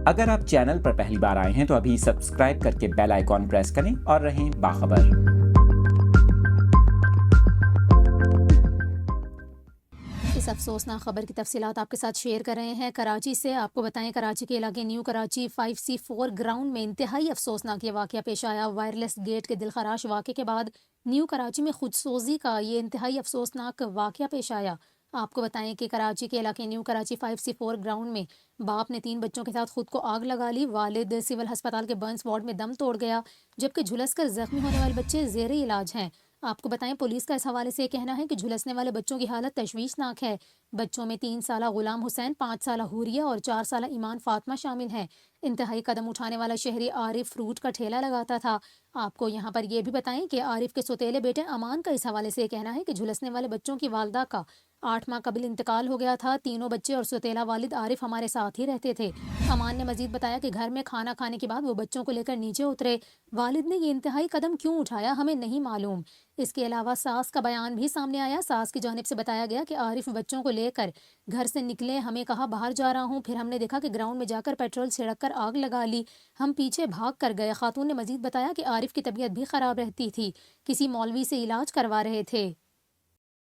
اگر آپ چینل پر پہلی بار آئے ہیں تو ابھی سبسکرائب کر کے بیل آئیکن پریس کریں اور رہیں باخبر۔ اس افسوسناک خبر کی تفصیلات آپ کے ساتھ شیئر کر رہے ہیں کراچی سے۔ آپ کو بتائیں کراچی کے علاقے نیو کراچی 5C4 گراؤنڈ میں انتہائی افسوسناک یہ واقعہ پیش آیا۔ وائرلیس گیٹ کے دلخراش واقعے کے بعد نیو کراچی میں خودسوزی کا یہ انتہائی افسوسناک واقعہ پیش آیا۔ آپ کو بتائیں کہ کراچی کے علاقے نیو کراچی 5C4 گراؤنڈ میں باپ نے 3 بچوں کے ساتھ خود کو آگ لگا لی۔ والد سول ہسپتال کے برنس وارڈ میں دم توڑ گیا، جبکہ جھلس کر زخمی ہونے والے بچے زیر علاج ہیں۔ آپ کو بتائیں پولیس کا اس حوالے سے یہ کہنا ہے کہ جھلسنے والے بچوں کی حالت تشویشناک ہے۔ بچوں میں 3 سالہ غلام حسین، 5 سالہ حوریہ اور 4 سالہ ایمان فاطمہ شامل ہیں۔ انتہائی قدم اٹھانے والا شہری عارف فروٹ کا ٹھیلا لگاتا تھا۔ آپ کو یہاں پر یہ بھی بتائیں کہ عارف کے سوتیلے بیٹے امان کا اس حوالے سے یہ کہنا ہے کہ جھلسنے والے بچوں کی والدہ کا 8 ماہ قبل انتقال ہو گیا تھا۔ تینوں بچے اور سوتیلا والد عارف ہمارے ساتھ ہی رہتے تھے۔ امان نے مزید بتایا کہ گھر میں کھانا کھانے کے بعد وہ بچوں کو لے کر نیچے اترے۔ والد نے یہ انتہائی قدم کیوں اٹھایا ہمیں نہیں معلوم۔ اس کے علاوہ ساس کا بیان بھی سامنے آیا۔ ساس کی جانب سے بتایا گیا کہ عارف بچوں کو لے کر گھر سے نکلے، ہمیں کہا باہر جا رہا ہوں، پھر ہم نے دیکھا کہ گراؤنڈ میں جا کر پیٹرول چھڑک کر آگ لگا لی، ہم پیچھے بھاگ کر گئے۔ خاتون نے مزید بتایا کہ عارف کی طبیعت بھی خراب رہتی تھی، کسی مولوی سے علاج کروا رہے تھے۔